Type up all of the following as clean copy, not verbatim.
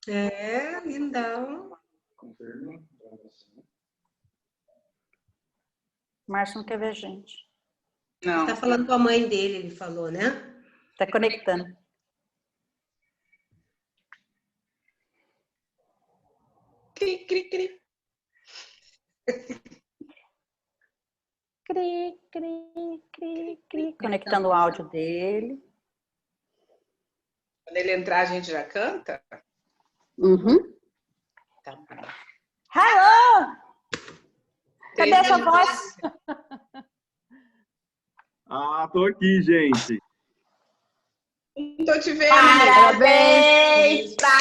É, lindão. Márcio não quer ver a gente. Ele tá falando com a mãe dele, ele falou, né? Tá conectando. Cri, cri, cri. Cri, cri, cri, cri. Conectando o áudio dele. Quando ele entrar, a gente já canta? Uhum. Tá bom. Hello! Cadê essa voz? Ah, tô aqui, gente. Não tô te vendo. Parabéns para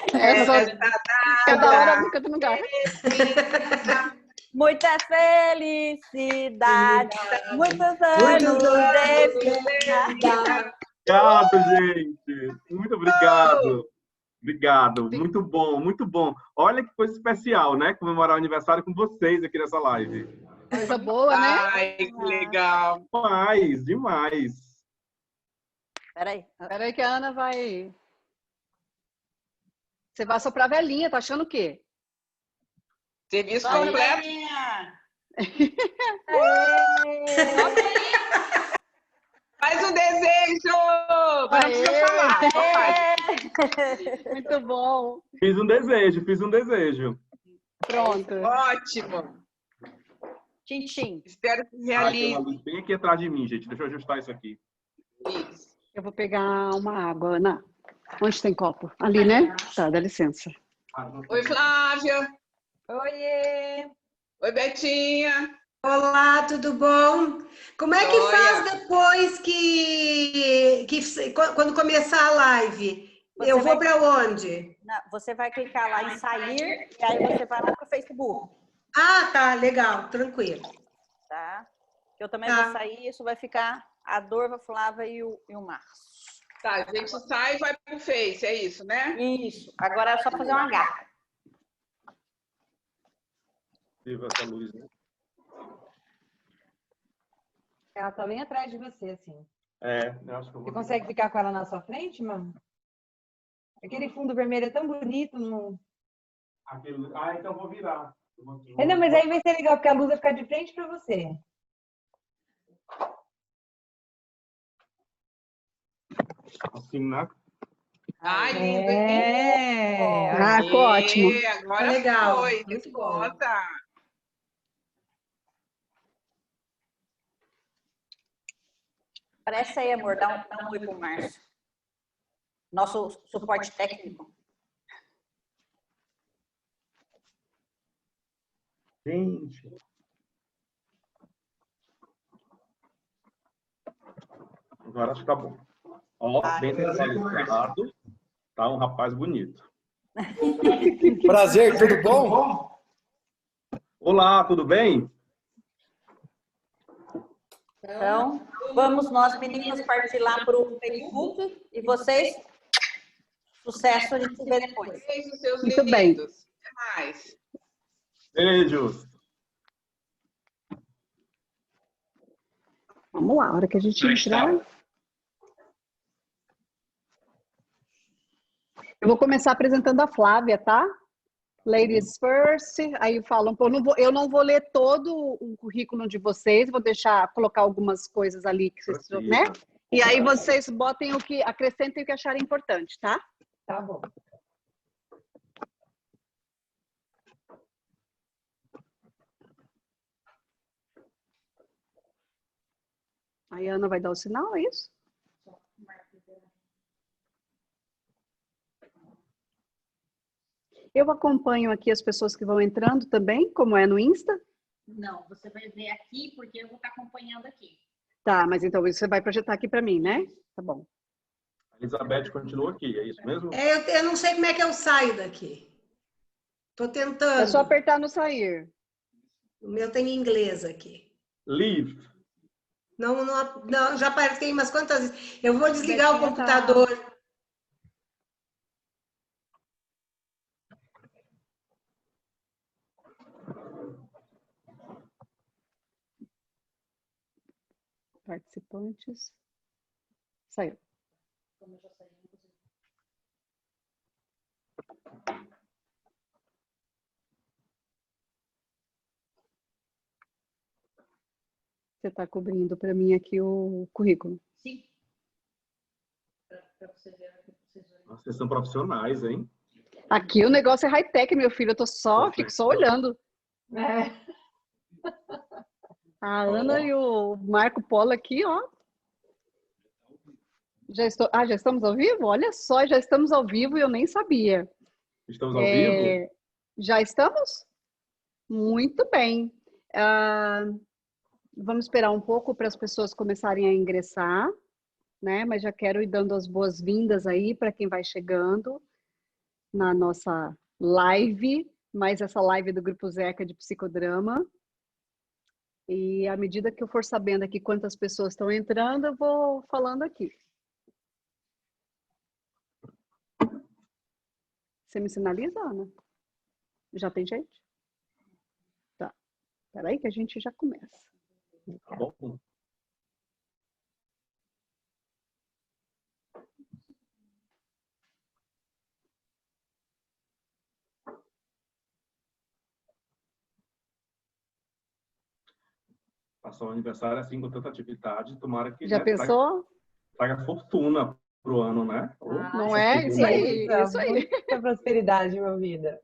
você! Cada hora fica no lugar. Muita felicidade, muitos Muitos anos anos de de vida. vida. Obrigado, gente. Muito obrigado. Obrigado. Muito bom, muito bom. Olha que coisa especial, né? Comemorar o aniversário com vocês aqui nessa live. Coisa boa, né? Ai, que legal. Demais, demais. Peraí. Peraí que a Ana vai... Você vai soprar a velhinha, tá achando o quê? Serviço Vai, completo. Belinha. Faz um desejo! Mas não precisa falar. Só faz. Muito bom. Fiz um desejo. Pronto. Ótimo. Tchim, tchim. Espero que Ah, tem realize uma luz bem aqui atrás de mim, gente. Deixa eu ajustar isso aqui. isso. Eu vou pegar uma água, Ana. Onde tem copo? Ali, né? Tá, dá licença. Oi, Flávia. Oiê! Oi, Betinha. Olá, tudo bom? Como é que Joia. faz depois quando começar a live? Você Eu vou vai- para onde? Você vai clicar lá em sair e aí você vai lá pro Facebook, Ah, tá, legal, tranquilo. tá? Eu também Tá. vou sair, isso vai ficar a Dorva, a Flávia e o Márcio. Tá, a gente sai e vai pro Face, é isso, né? Isso. Agora é só fazer uma garra. Viva essa luz, né? Ela tá bem atrás de você, assim. É, eu acho que eu Você vou... consegue ficar com ela na sua frente, mano? Aquele fundo vermelho é tão bonito. Não... Ah, então eu vou virar. Não, mas aí vai ser legal, porque a luz vai ficar de frente para você. Assim, né? Ai, lindo, hein? É. Ah, ficou ótimo. Agora Legal, foi. muito bom. Resposta. Parece aí, amor. Dá um oi pro Márcio. Nosso suporte técnico. Gente. Agora acho que tá bom. Ó, bem centralizado. Tá um rapaz bonito. Prazer, tudo bom? Olá, tudo bem? Então, vamos nós, meninos, partir lá pro Facebook. E vocês, sucesso, a gente se vê depois. Beijo, seus Muito bem. lindos. Até mais. Beijos. Vamos lá, a hora que a gente entrar. Eu vou começar apresentando a Flávia, tá? Ladies first, aí falam, pô, eu não vou ler todo o currículo de vocês, vou colocar algumas coisas ali que vocês, né? E aí vocês botem acrescentem o que acharem importante, tá? Tá bom. Aí a Ana vai dar o sinal, é isso? Eu acompanho aqui as pessoas que vão entrando também, como é no Insta. Não, você vai ver aqui, porque eu vou estar acompanhando aqui. Tá, mas então você vai projetar aqui para mim, né? Tá bom. A Elizabeth continua aqui, é isso mesmo? Eu não sei como é que eu saio daqui. Tô tentando. É só apertar no sair. O meu tem inglês aqui. Leave. Não, já apareceu umas quantas vezes. Eu vou desligar o Betinha computador. Participantes. Saiu. como eu já saí, não consigo. Você está cobrindo para mim aqui o currículo. Sim. Para você ver o que vocês olham. Vocês são profissionais, hein? Aqui o negócio é high-tech, meu filho. Fico só olhando. É. A Ana e o Marco Polo aqui, ó. Já estamos ao vivo? Olha só, já estamos ao vivo e eu nem sabia. Estamos ao vivo? Já estamos? Muito bem. Vamos esperar um pouco para as pessoas começarem a ingressar, né? Mas já quero ir dando as boas-vindas aí para quem vai chegando na nossa live, mais essa live do Grupo Zeca de Psicodrama. E à medida que eu for sabendo aqui quantas pessoas estão entrando, eu vou falando aqui. Você me sinaliza, Ana? Já tem gente? Tá. Espera aí que a gente já começa. Tá bom. Passar o aniversário assim com tanta atividade, tomara que, Já né, pensou? traga fortuna pro ano, né? Não é? Isso aí, isso aí. Muita prosperidade, minha vida.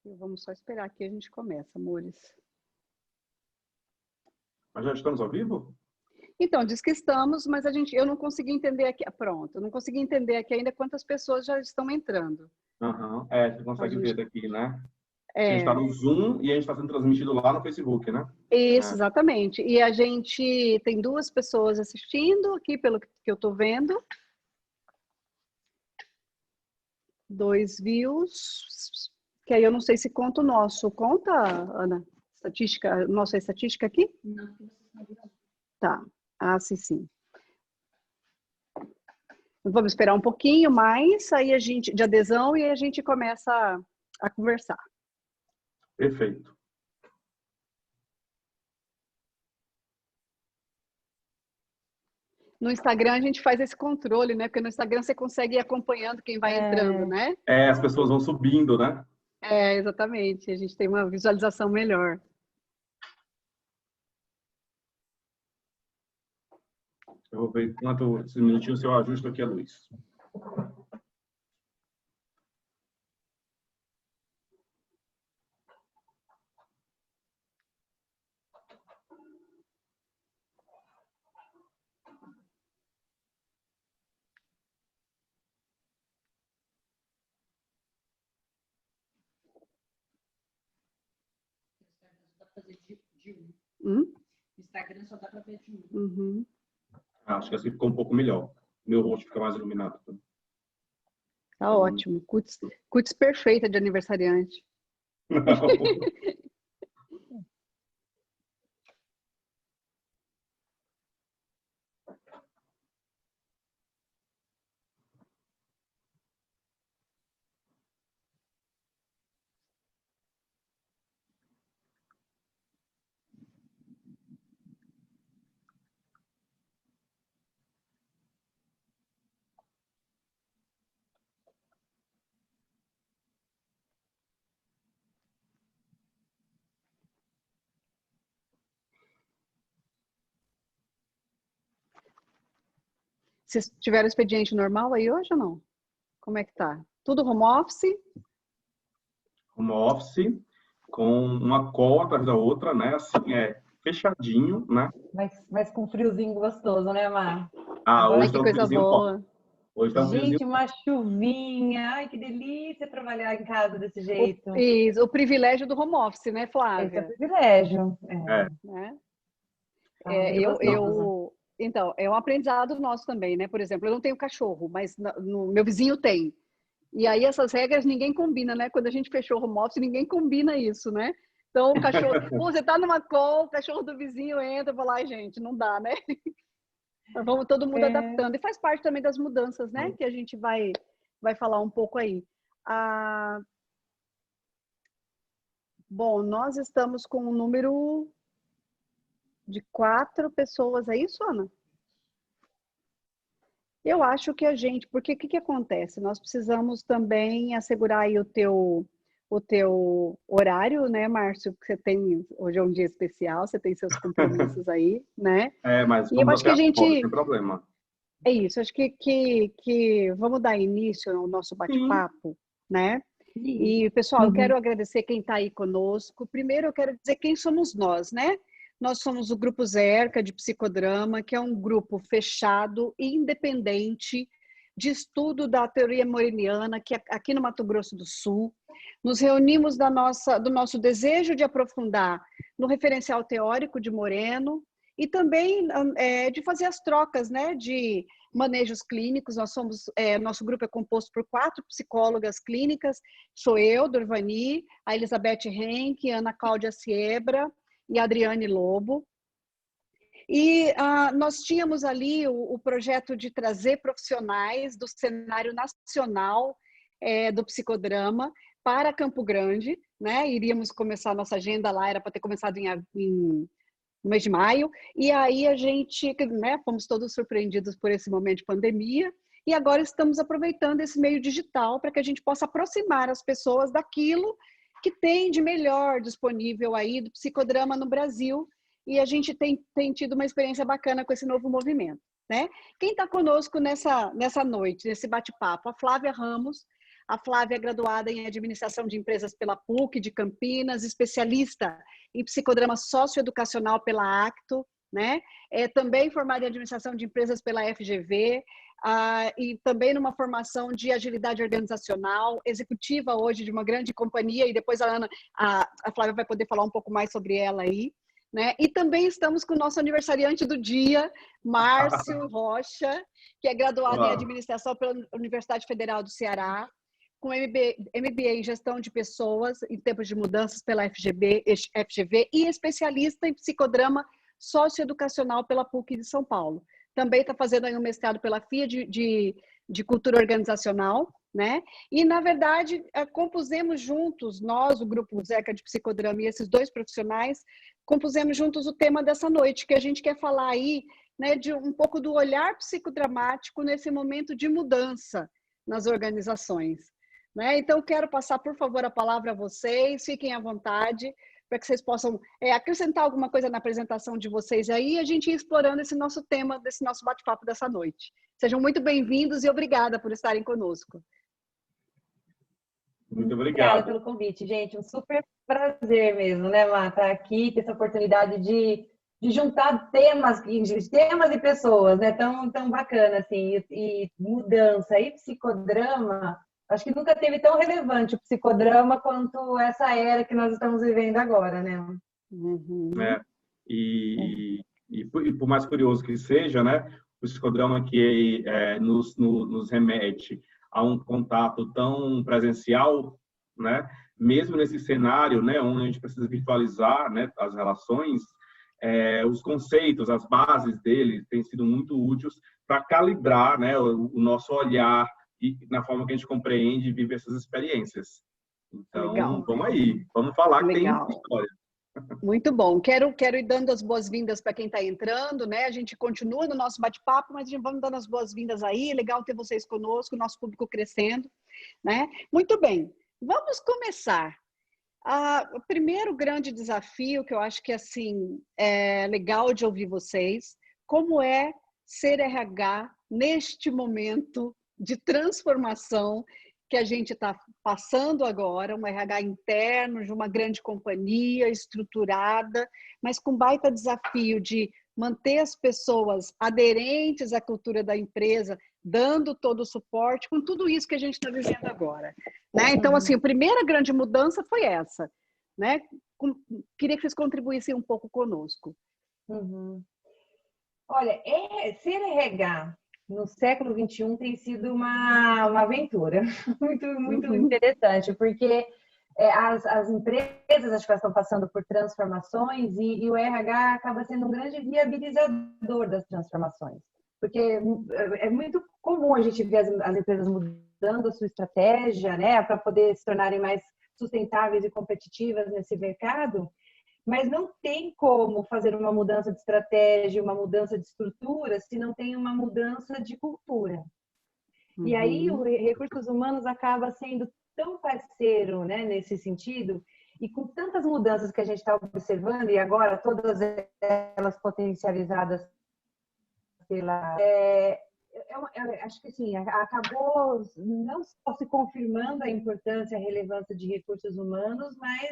Vamos só esperar aqui, a gente começa, amores. Mas já estamos ao vivo? Então, diz que estamos, mas eu não consegui entender aqui. Pronto, eu não consegui entender aqui ainda quantas pessoas já estão entrando. Aham. Você consegue ver daqui, né? A gente está no Zoom e a gente está sendo transmitido lá no Facebook, né? Isso, exatamente. E a gente tem 2 pessoas assistindo aqui, pelo que eu estou vendo. 2 views. Que aí eu não sei se conta o nosso. Conta, Ana? Estatística, nossa estatística aqui? Não, porque vocês não viram. Tá. Sim. Vamos esperar um pouquinho mais aí de adesão e a gente começa a conversar. Perfeito. No Instagram a gente faz esse controle, né? Porque no Instagram você consegue ir acompanhando quem vai entrando, né? As pessoas vão subindo, né? Exatamente. A gente tem uma visualização melhor. Eu vou ver quanto esses minutinhos eu ajusto aqui a luz. Dá pra fazer de Hum? Instagram só dá pra ver de um. Uhum. Acho que assim ficou um pouco melhor. Meu rosto fica mais iluminado. Tá ótimo. Cutis perfeita de aniversariante. Não. Vocês tiveram expediente normal aí hoje ou não? Como é que tá? Tudo home office? Home office, com uma call atrás da outra, né? Assim, fechadinho, né? Mas com friozinho gostoso, né, Mar? Hoje Ai, que tá um coisa friozinho boa. forte. Hoje tá um friozinho. Gente, uma chuvinha. Ai, que delícia trabalhar em casa desse jeito. O privilégio do home office, né, Esse é Flávia? privilégio. Né? Tá muito gostoso. Então, é um aprendizado nosso também, né? Por exemplo, eu não tenho cachorro, mas meu vizinho tem. E aí essas regras ninguém combina, né? Quando a gente fechou o home office, ninguém combina isso, né? Então o cachorro, você tá numa call, o cachorro do vizinho entra e fala, ai, gente, não dá, né? Mas vamos todo mundo adaptando. E faz parte também das mudanças, né? Que a gente vai falar um pouco aí. Bom, nós estamos com um número de 4 pessoas, é isso, Ana? Eu acho que porque o que acontece? Nós precisamos também assegurar aí o teu horário, né, Márcio? Que você tem, hoje é um dia especial, você tem seus compromissos aí, né? Mas E eu vamos acho que até a a porta, gente, sem problema. é isso, acho que vamos dar início ao nosso bate-papo, né? E, pessoal, eu quero agradecer quem está aí conosco. Primeiro, eu quero dizer quem somos nós, né? Nós somos o Grupo Zerca de Psicodrama, que é um grupo fechado e independente de estudo da teoria moreniana, que é aqui no Mato Grosso do Sul. Nos reunimos do nosso desejo de aprofundar no referencial teórico de Moreno e também de fazer as trocas, né, de manejos clínicos. Nosso grupo é composto por 4 psicólogas clínicas, sou eu, Dorvani, a Elizabeth Henke, Ana Cláudia Siebra e a Adriane Lobo. E nós tínhamos ali o projeto de trazer profissionais do cenário nacional do psicodrama para Campo Grande, né? Iríamos começar a nossa agenda lá, era para ter começado no mês de maio, e aí a gente, né, fomos todos surpreendidos por esse momento de pandemia, e agora estamos aproveitando esse meio digital para que a gente possa aproximar as pessoas daquilo que tem de melhor disponível aí do psicodrama no Brasil, e a gente tem tido uma experiência bacana com esse novo movimento, né? Quem está conosco nessa noite, nesse bate-papo? A Flávia Ramos. A Flávia é graduada em Administração de Empresas pela PUC de Campinas, especialista em psicodrama socioeducacional pela Acto, né? É também formada em Administração de Empresas pela FGV, e também numa formação de agilidade organizacional, executiva hoje de uma grande companhia, e depois a Flávia vai poder falar um pouco mais sobre ela aí, né? E também estamos com o nosso aniversariante do dia, Márcio Rocha, que é graduado em Administração pela Universidade Federal do Ceará, com MBA em Gestão de Pessoas em Tempos de Mudanças pela FGV e especialista em psicodrama socioeducacional pela PUC de São Paulo. Também está fazendo aí um mestrado pela FIA de Cultura Organizacional, né? E, na verdade, compusemos juntos, nós, o Grupo Zerca de Psicodrama e esses 2 profissionais, compusemos juntos o tema dessa noite, que a gente quer falar aí, né, de um pouco do olhar psicodramático nesse momento de mudança nas organizações. Né? Então, quero passar, por favor, a palavra a vocês, fiquem à vontade, para que vocês possam acrescentar alguma coisa na apresentação de vocês aí, e a gente ir explorando esse nosso tema, desse nosso bate-papo dessa noite. Sejam muito bem-vindos e obrigada por estarem conosco. Muito obrigado. Obrigada pelo convite, gente. Um super prazer mesmo, né, Má, estar aqui, ter essa oportunidade de juntar temas e pessoas, né, tão bacana, assim, e mudança e psicodrama. Acho que nunca teve tão relevante o psicodrama quanto essa era que nós estamos vivendo agora, né? E por mais curioso que seja, né, o psicodrama que nos remete a um contato tão presencial, né, mesmo nesse cenário, né, onde a gente precisa virtualizar, né, as relações, os conceitos, as bases dele têm sido muito úteis para calibrar, né, o nosso olhar e na forma que a gente compreende e vive essas experiências. Então, Legal. Vamos aí, vamos falar Legal. que tem história. Muito bom. Quero ir dando as boas-vindas para quem está entrando, né? A gente continua no nosso bate-papo, mas a gente vamos dando as boas-vindas aí. Legal ter vocês conosco, nosso público crescendo, né? Muito bem. Vamos começar. O primeiro grande desafio que eu acho que assim é legal de ouvir vocês, como é ser RH neste momento de transformação que a gente está passando agora, um RH interno de uma grande companhia estruturada, mas com baita desafio de manter as pessoas aderentes à cultura da empresa, dando todo o suporte, com tudo isso que a gente está vivendo agora. Né? Então, assim, a primeira grande mudança foi essa. Né? Queria que vocês contribuíssem um pouco conosco. Olha, ser RH no século XXI tem sido uma aventura muito interessante, porque as empresas, acho que elas estão passando por transformações e o RH acaba sendo um grande viabilizador das transformações, porque é muito comum a gente ver as empresas mudando a sua estratégia, né, para poder se tornarem mais sustentáveis e competitivas nesse mercado, mas não tem como fazer uma mudança de estratégia, uma mudança de estrutura, se não tem uma mudança de cultura. E aí o recursos humanos acaba sendo tão parceiro, né, nesse sentido, e com tantas mudanças que a gente está observando, e agora todas elas potencializadas pela... acho que assim, acabou não só se confirmando a importância e a relevância de recursos humanos, mas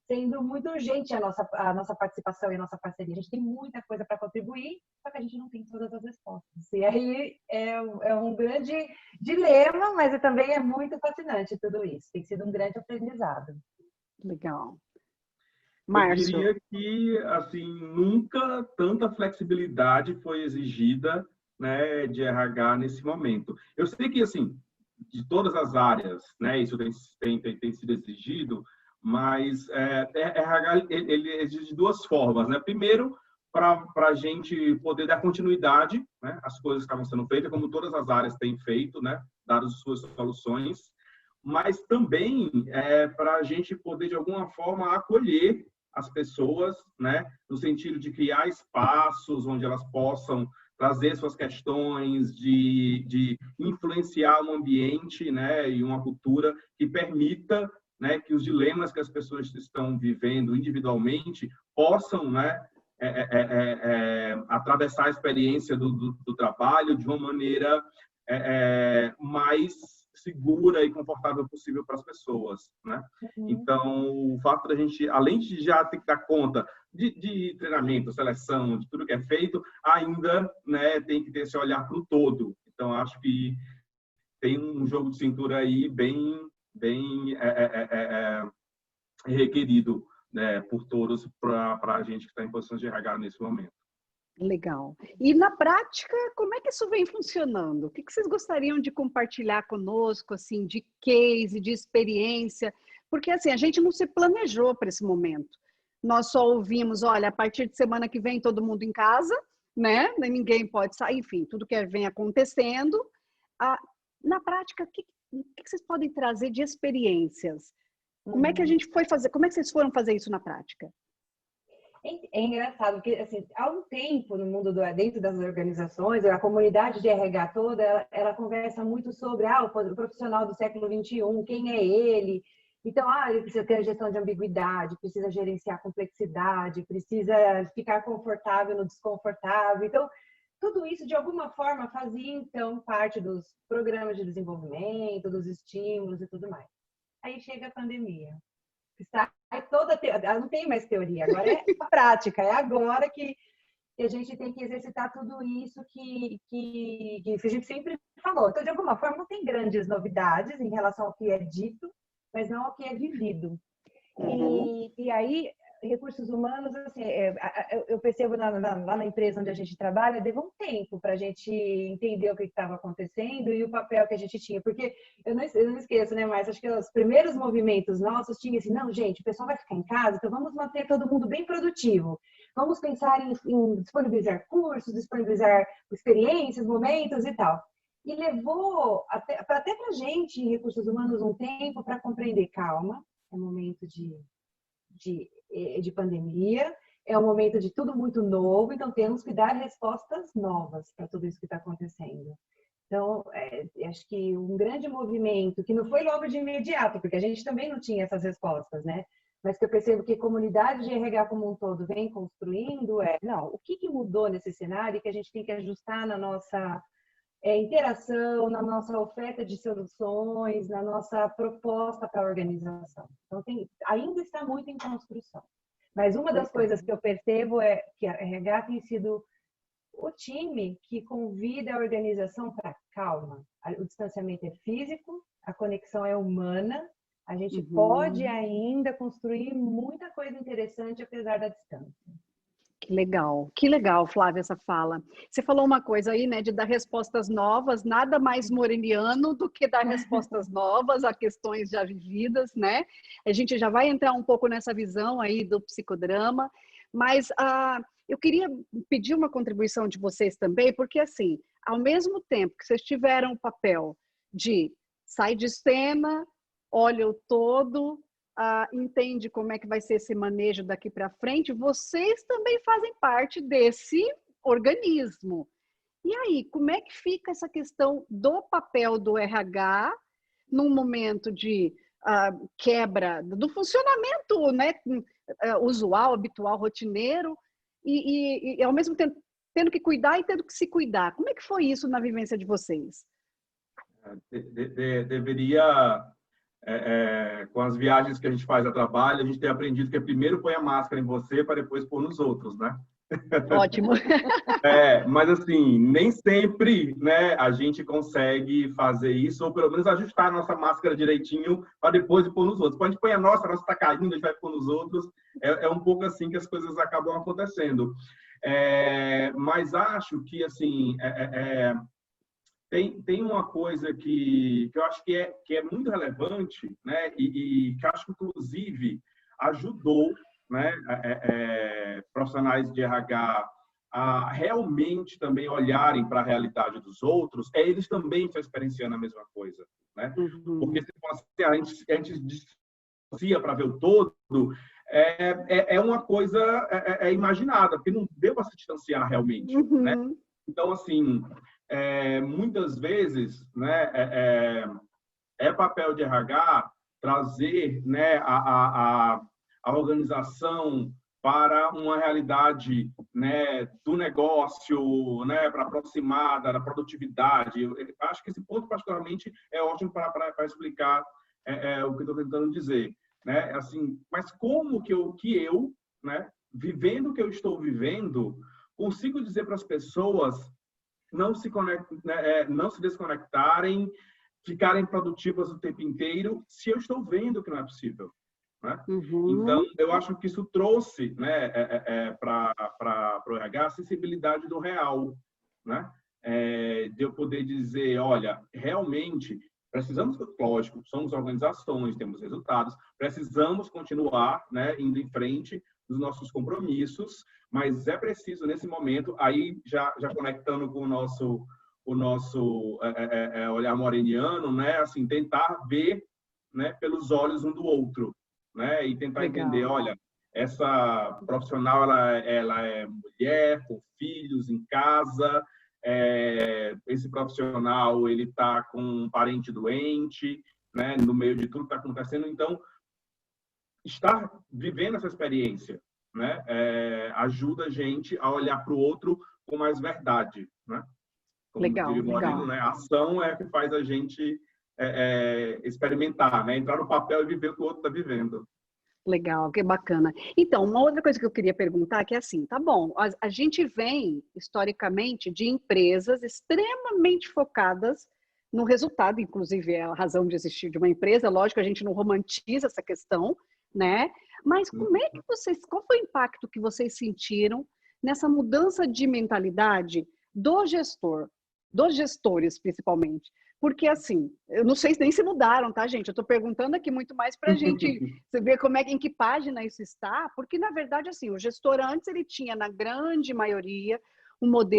sendo muito urgente a nossa participação e a nossa parceria. A gente tem muita coisa para contribuir, só que a gente não tem todas as respostas. E aí é um grande dilema, mas também é muito fascinante tudo isso. Tem sido um grande aprendizado. Legal. Márcio. Márcio. Eu diria que, assim, nunca tanta flexibilidade foi exigida, né, de RH nesse momento. Eu sei que, assim, de todas as áreas, né, isso tem sido exigido, mas RH ele exige de duas formas, né? Primeiro, para a gente poder dar continuidade, né, às coisas que estavam sendo feitas, como todas as áreas têm feito, né, dadas suas soluções, mas também para a gente poder, de alguma forma, acolher as pessoas, né, no sentido de criar espaços onde elas possam trazer suas questões, de influenciar um ambiente, né, e uma cultura que permita, né, que os dilemas que as pessoas estão vivendo individualmente possam, né, atravessar a experiência do trabalho de uma maneira mais segura e confortável possível para as pessoas, né? Então, o fato da gente, além de já ter que dar conta de treinamento, seleção, de tudo que é feito, ainda, né, tem que ter esse olhar para o todo. Então, acho que tem um jogo de cintura aí bem requerido, né, por todos para a gente que está em posições de RH nesse momento. Legal. E na prática, como é que isso vem funcionando? O que vocês gostariam de compartilhar conosco, assim, de case, de experiência? Porque, assim, a gente não se planejou para esse momento. Nós só ouvimos, olha, a partir de semana que vem todo mundo em casa, né? Ninguém pode sair, enfim, tudo que vem acontecendo. Na prática, o que vocês podem trazer de experiências? Como é que a gente foi fazer? Como é que vocês foram fazer isso na prática? É engraçado, porque assim, há um tempo no mundo dentro das organizações, a comunidade de RH toda, ela conversa muito sobre o profissional do século XXI, quem é ele? Então, ele precisa ter a gestão de ambiguidade, precisa gerenciar a complexidade, precisa ficar confortável no desconfortável. Então, tudo isso, de alguma forma, fazia, então, parte dos programas de desenvolvimento, dos estímulos e tudo mais. Aí chega a pandemia. Não tem mais teoria, agora é a prática, é agora que a gente tem que exercitar tudo isso que a gente sempre falou. Então, de alguma forma, não tem grandes novidades em relação ao que é dito, mas não ao que é vivido. E aí, recursos humanos, assim, eu percebo lá na empresa onde a gente trabalha, levou um tempo para a gente entender o que estava acontecendo e o papel que a gente tinha. Porque eu não esqueço, né, mas acho que os primeiros movimentos nossos tinham assim, não, gente, o pessoal vai ficar em casa, então vamos manter todo mundo bem produtivo. Vamos pensar em disponibilizar cursos, disponibilizar experiências, momentos e tal. E levou até para a gente, em recursos humanos, um tempo para compreender, calma, é momento de pandemia, é um momento de tudo muito novo, então temos que dar respostas novas para tudo isso que está acontecendo. Então, acho que um grande movimento, que não foi logo de imediato, porque a gente também não tinha essas respostas, né? Mas que eu percebo que a comunidade de RH como um todo vem construindo o que mudou nesse cenário que a gente tem que ajustar na nossa interação, na nossa oferta de soluções, na nossa proposta para a organização. Então, ainda está muito em construção. Mas uma das coisas que eu percebo é que a RH tem sido o time que convida a organização para calma. O distanciamento é físico, a conexão é humana, a gente pode ainda construir muita coisa interessante apesar da distância. Que legal, Flávia, essa fala. Você falou uma coisa aí, né, de dar respostas novas, nada mais moreniano do que dar respostas novas a questões já vividas, né? A gente já vai entrar um pouco nessa visão aí do psicodrama, mas eu queria pedir uma contribuição de vocês também, porque assim, ao mesmo tempo que vocês tiveram o papel de sair de cena, olha o todo, entende como é que vai ser esse manejo daqui para frente, vocês também fazem parte desse organismo. E aí, como é que fica essa questão do papel do RH num momento de quebra do funcionamento, né, usual, habitual, rotineiro, e ao mesmo tempo tendo que cuidar e tendo que se cuidar? Como é que foi isso na vivência de vocês? Deveria, com as viagens que a gente faz a trabalho, a gente ter aprendido que primeiro põe a máscara em você para depois pôr nos outros, né? Ótimo. Mas assim, nem sempre, né, a gente consegue fazer isso, ou pelo menos ajustar a nossa máscara direitinho para depois pôr nos outros. Quando a gente põe a nossa está caindo, a gente vai pôr nos outros. É um pouco assim que as coisas acabam acontecendo. Mas acho que, assim, tem uma coisa que eu acho que é muito relevante, né, e que acho que, inclusive, ajudou, né, profissionais de RH a realmente também olharem para a realidade dos outros, eles também estão experienciando a mesma coisa, né? Porque se a gente dissocia para ver o todo, é uma coisa imaginada, porque não deu para se distanciar realmente, né? Então, assim, muitas vezes, né, é papel de RH trazer, né, a organização para uma realidade, né, do negócio, né, para aproximar da produtividade. Eu acho que esse ponto, particularmente, é ótimo para explicar o que eu estou tentando dizer, né? Assim, mas como que eu, né, vivendo o que eu estou vivendo, consigo dizer para as pessoas não se desconectarem, ficarem produtivas o tempo inteiro, se eu estou vendo que não é possível, né? Então, eu acho que isso trouxe, né, para o RH a sensibilidade do real, né? De eu poder dizer, olha, realmente precisamos, lógico, somos organizações, temos resultados, precisamos continuar, né, indo em frente dos nossos compromissos, mas é preciso, nesse momento, aí já conectando com o nosso olhar moreniano, né, assim, tentar ver, né, pelos olhos um do outro, né, e tentar entender, olha, essa profissional ela é mulher, com filhos em casa, esse profissional ele está com um parente doente, né, no meio de tudo que está acontecendo. Então, estar vivendo essa experiência, né, ajuda a gente a olhar para o outro com mais verdade, né? Como diria o Moreno, né? A ação é a que faz a gente experimentar, né? Entrar no papel e viver o que o outro está vivendo. Legal, que bacana. Então, uma outra coisa que eu queria perguntar que é assim, tá bom, a gente vem, historicamente, de empresas extremamente focadas no resultado, inclusive é a razão de existir de uma empresa, lógico, a gente não romantiza essa questão, né? Mas como é que qual foi o impacto que vocês sentiram nessa mudança de mentalidade do gestor, dos gestores, principalmente? Porque, assim, eu não sei nem se mudaram, tá, gente? Eu estou perguntando aqui muito mais para a gente ver em que página isso está, porque, na verdade, assim, o gestor antes, ele tinha, na grande maioria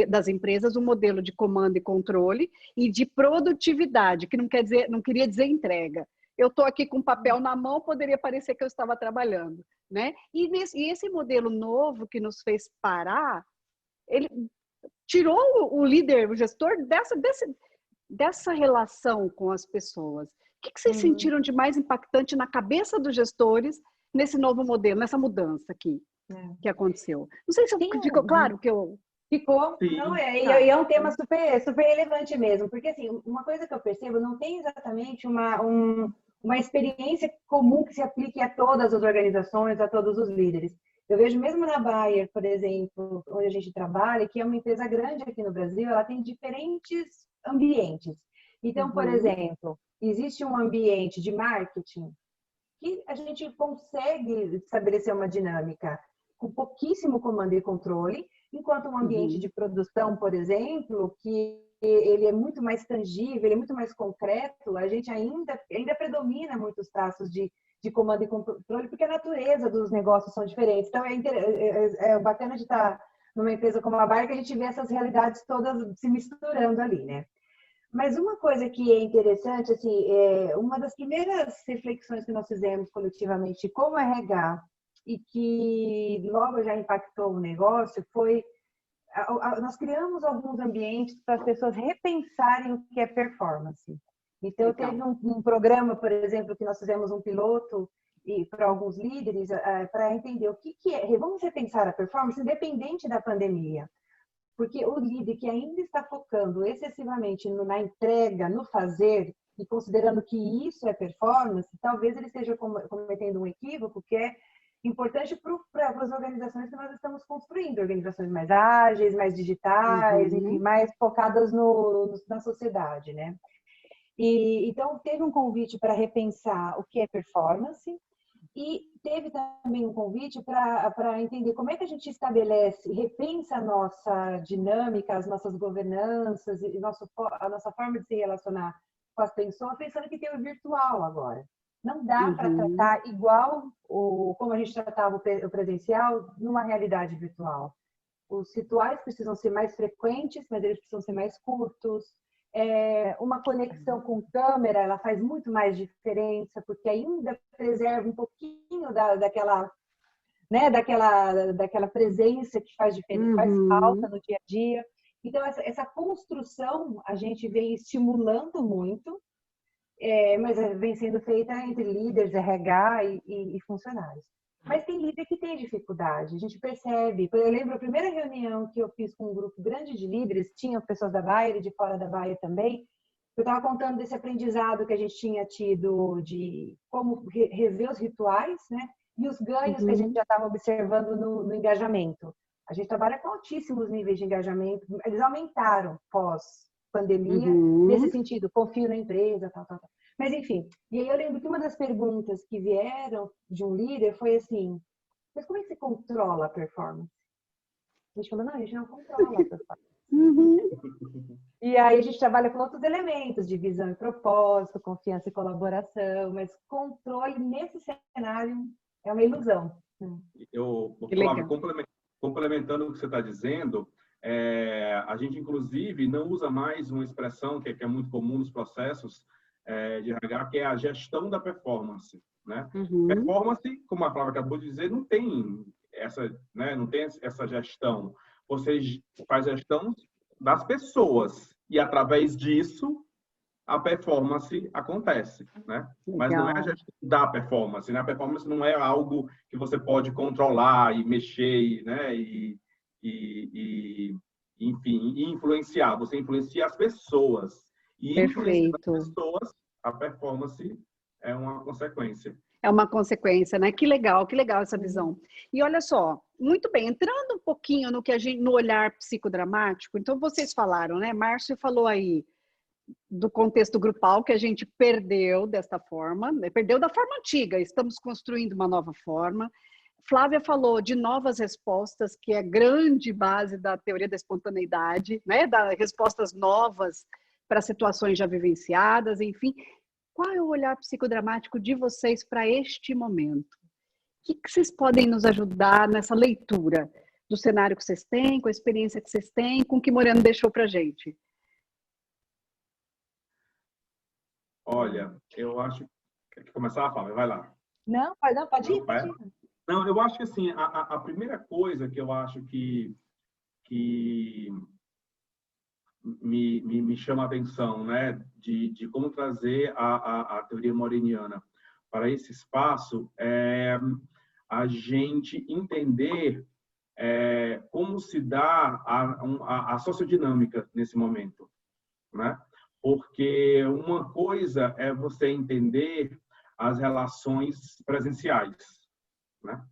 das empresas, um modelo de comando e controle e de produtividade, que não queria dizer entrega. Eu estou aqui com papel na mão, poderia parecer que eu estava trabalhando, né? E esse modelo novo que nos fez parar, ele tirou o líder, o gestor dessa relação com as pessoas. O que vocês sentiram de mais impactante na cabeça dos gestores nesse novo modelo, nessa mudança aqui que aconteceu? Não sei se ficou claro que eu... Ficou. Não, é um tema super, super relevante mesmo, porque assim, uma coisa que eu percebo, não tem exatamente uma experiência comum que se aplique a todas as organizações, a todos os líderes. Eu vejo mesmo na Bayer, por exemplo, onde a gente trabalha, que é uma empresa grande aqui no Brasil, ela tem diferentes ambientes. Então, por exemplo, existe um ambiente de marketing que a gente consegue estabelecer uma dinâmica com pouquíssimo comando e controle, enquanto um ambiente de produção, por exemplo, que ele é muito mais tangível, ele é muito mais concreto, a gente ainda predomina muitos traços de comando e controle, porque a natureza dos negócios são diferentes. Então, é bacana de estar numa empresa como a Bayer, que a gente vê essas realidades todas se misturando ali, né? Mas uma coisa que é interessante, assim, uma das primeiras reflexões que nós fizemos coletivamente como RH e que logo já impactou o negócio foi nós criamos alguns ambientes para as pessoas repensarem o que é performance. Então, teve um programa, por exemplo, que nós fizemos um piloto e para alguns líderes para entender o que é. Vamos repensar a performance independente da pandemia. Porque o líder que ainda está focando excessivamente na entrega, no fazer, e considerando que isso é performance, talvez ele esteja cometendo um equívoco que é importante para as organizações que nós estamos construindo, organizações mais ágeis, mais digitais, enfim, mais focadas na sociedade, né? Então, teve um convite para repensar o que é performance, e teve também um convite para entender como é que a gente estabelece, repensa a nossa dinâmica, as nossas governanças, e a nossa forma de se relacionar com as pessoas, pensando que tem o virtual agora. Não dá para tratar igual como a gente tratava o presencial numa realidade virtual. Os rituais precisam ser mais frequentes, mas eles precisam ser mais curtos. Uma conexão com câmera, ela faz muito mais diferença, porque ainda preserva um pouquinho daquela presença que faz diferença, faz falta no dia a dia. Então, essa construção a gente vem estimulando muito, mas vem sendo feita entre líderes, RH e funcionários. Mas tem líder que tem dificuldade, a gente percebe. Eu lembro a primeira reunião que eu fiz com um grupo grande de líderes, tinha pessoas da Bayer e de fora da Bayer também. Eu estava contando desse aprendizado que a gente tinha tido de como rever os rituais, né? E os ganhos que a gente já estava observando no engajamento. A gente trabalha com altíssimos níveis de engajamento, eles aumentaram pós-pandemia, nesse sentido, confio na empresa, tal. Mas, enfim, e aí eu lembro que uma das perguntas que vieram de um líder foi assim, mas como é que você controla a performance? A gente falou, não, a gente não controla a performance. E aí a gente trabalha com outros elementos, de visão e propósito, confiança e colaboração, mas controle nesse cenário é uma ilusão. Flávio, complementando o que você está dizendo, a gente, inclusive, não usa mais uma expressão que é muito comum nos processos de RH, que é a gestão da performance, né? Performance, como a Flávia acabou de dizer, não tem essa gestão. Você faz gestão das pessoas e, através disso, a performance acontece, né? Mas não é a gestão da performance, né? A performance não é algo que você pode controlar e mexer, né? Enfim, influenciar. Você influencia as pessoas. E influenciando as pessoas, a performance é uma consequência. É uma consequência, né? Que legal essa visão. E olha só, muito bem, entrando um pouquinho no olhar psicodramático, então vocês falaram, né? Márcio falou aí do contexto grupal que a gente perdeu desta forma, né? Perdeu da forma antiga, estamos construindo uma nova forma. Flávia falou de novas respostas, que é a grande base da teoria da espontaneidade, né? Das respostas novas para situações já vivenciadas, enfim. Qual é o olhar psicodramático de vocês para este momento? O que vocês podem nos ajudar nessa leitura do cenário que vocês têm, com a experiência que vocês têm, com o que Moreno deixou para a gente? Olha, eu acho... Quer começar, Flávia? Vai lá. Não, pode ir. Não, eu acho que assim, a primeira coisa que eu acho que me chama a atenção, né, de como trazer a teoria moreniana para esse espaço é a gente entender como se dá a sociodinâmica nesse momento, né? Porque uma coisa é você entender as relações presenciais, né?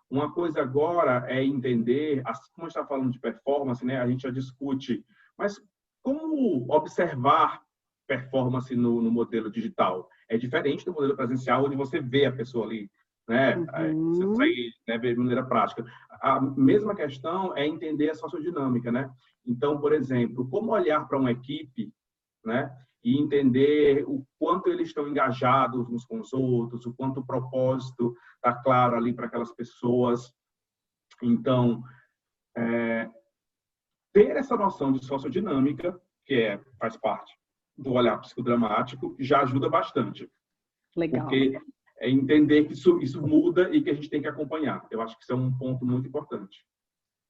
Uma coisa agora é entender, assim como a gente está falando de performance, né, a gente já discute, mas como observar performance no modelo digital? É diferente do modelo presencial, onde você vê a pessoa ali, né? Você consegue, né, ver de maneira prática. A mesma questão é entender a sociodinâmica, né? Então, por exemplo, como olhar para uma equipe, né, e entender o quanto eles estão engajados uns com os outros, o quanto o propósito está claro ali para aquelas pessoas. Então, ter essa noção de sociodinâmica, que faz parte do olhar psicodramático já ajuda bastante. Legal. Porque é entender que isso muda e que a gente tem que acompanhar. Eu acho que isso é um ponto muito importante.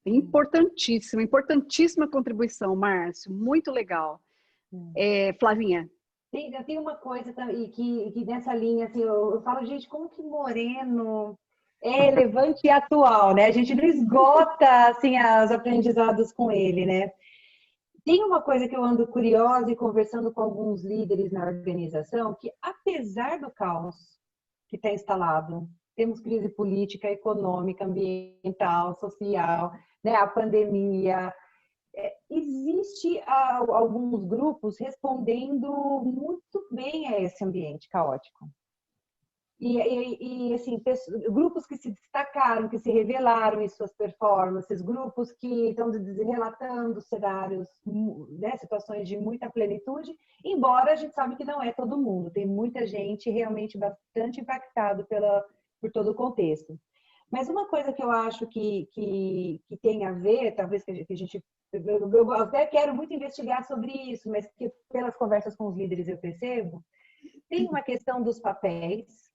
Importantíssima, importantíssima contribuição, Márcio. Muito legal. Flavinha. Eu tenho uma coisa que nessa linha, assim, eu falo, gente, como que Moreno é relevante e atual, né? A gente não esgota, assim, os aprendizados com ele, né? Tem uma coisa que eu ando curiosa e conversando com alguns líderes na organização, que apesar do caos que está instalado, temos crise política, econômica, ambiental, social, né, a pandemia, existe alguns grupos respondendo muito bem a esse ambiente caótico. E assim, grupos que se destacaram, que se revelaram em suas performances, grupos que estão relatando cenários, né, situações de muita plenitude, embora a gente sabe que não é todo mundo, tem muita gente realmente bastante impactado por todo o contexto. Mas uma coisa que eu acho que tem a ver, talvez que a gente... Eu até quero muito investigar sobre isso, mas que pelas conversas com os líderes eu percebo, tem uma questão dos papéis.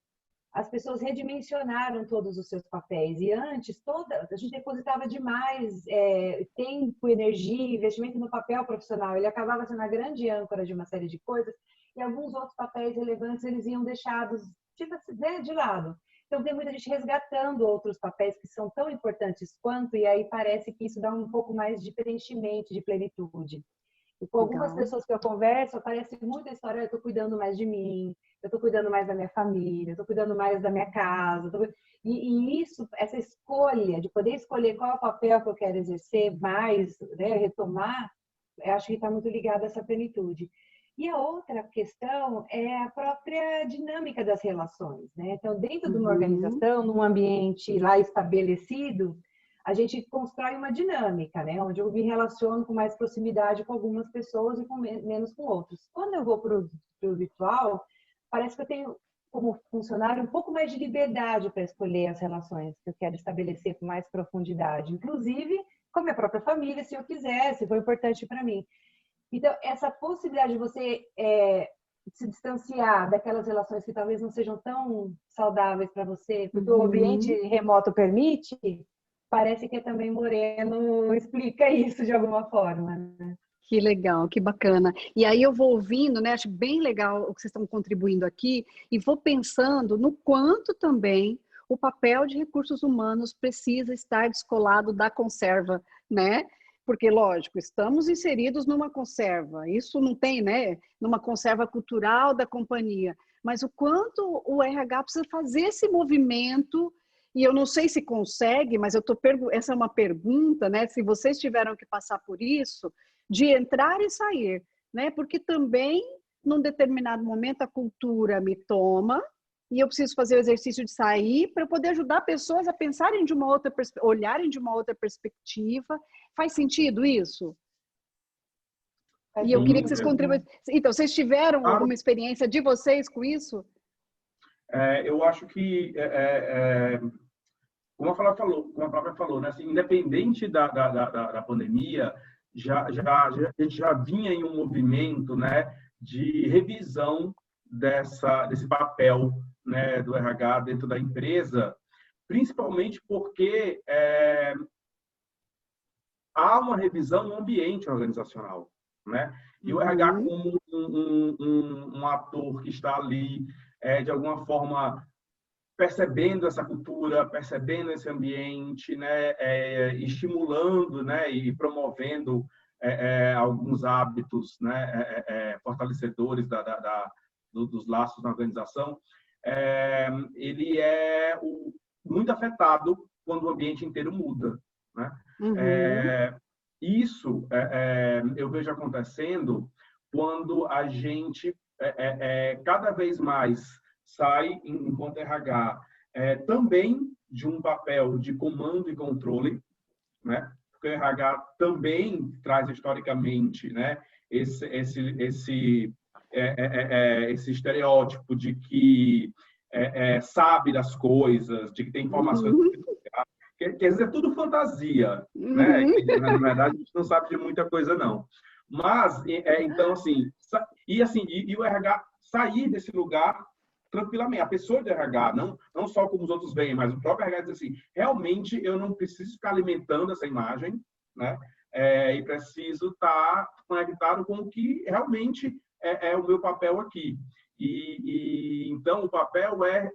As pessoas redimensionaram todos os seus papéis. E antes, a gente depositava demais tempo, energia, investimento no papel profissional. Ele acabava sendo a grande âncora de uma série de coisas. E alguns outros papéis relevantes, eles iam deixados de lado. Então, tem muita gente resgatando outros papéis que são tão importantes quanto. E aí parece que isso dá um pouco mais de preenchimento, de plenitude. E com algumas pessoas que eu converso, aparece muita história, eu estou cuidando mais de mim, eu estou cuidando mais da minha família, eu estou cuidando mais da minha casa. E isso, essa escolha, de poder escolher qual é o papel que eu quero exercer mais, né, retomar, eu acho que está muito ligado a essa plenitude. E a outra questão é a própria dinâmica das relações, né? Então, dentro de uma organização, num ambiente lá estabelecido, a gente constrói uma dinâmica, né? Onde eu me relaciono com mais proximidade com algumas pessoas e com menos com outros. Quando eu vou para o virtual, parece que eu tenho, como funcionário, um pouco mais de liberdade para escolher as relações que eu quero estabelecer com mais profundidade, inclusive com a minha própria família, se eu quiser, se for importante para mim. Então, essa possibilidade de você se distanciar daquelas relações que talvez não sejam tão saudáveis para você, porque o ambiente remoto permite, parece que também Moreno explica isso de alguma forma, né? Que legal, que bacana. E aí eu vou ouvindo, né? Acho bem legal o que vocês estão contribuindo aqui e vou pensando no quanto também o papel de recursos humanos precisa estar descolado da conserva, né? Porque, lógico, estamos inseridos numa conserva, isso não tem, né? Numa conserva cultural da companhia, mas o quanto o RH precisa fazer esse movimento. E eu não sei se consegue, mas essa é uma pergunta, né? Se vocês tiveram que passar por isso, de entrar e sair, né? Porque também, num determinado momento, a cultura me toma e eu preciso fazer o exercício de sair para poder ajudar pessoas a pensarem de uma outra olharem de uma outra perspectiva. Faz sentido isso? E eu queria que vocês contribuíssem. Então, vocês tiveram alguma experiência de vocês com isso? Eu acho que como a própria falou, né? Assim, independente da pandemia, a gente já vinha em um movimento, né, de revisão desse papel, né, do RH dentro da empresa, principalmente porque há uma revisão no ambiente organizacional, né? E o RH como um ator que está ali, de alguma forma, percebendo essa cultura, percebendo esse ambiente, né, estimulando, né, e promovendo alguns hábitos, né, fortalecedores dos laços na organização, ele é muito afetado quando o ambiente inteiro muda, né? Isso eu vejo acontecendo quando a gente cada vez mais sai, enquanto RH, também de um papel de comando e controle, né? Porque o RH também traz historicamente, né, esse estereótipo de que sabe das coisas, de que tem informações. Quer dizer, é tudo fantasia, né? Na verdade, a gente não sabe de muita coisa, não. Mas, então, assim, e o RH sair desse lugar tranquilamente. A pessoa de RH, não só como os outros veem, mas o próprio RH diz assim, realmente eu não preciso ficar alimentando essa imagem, né? E preciso estar conectado com o que realmente é o meu papel aqui. Então, o papel é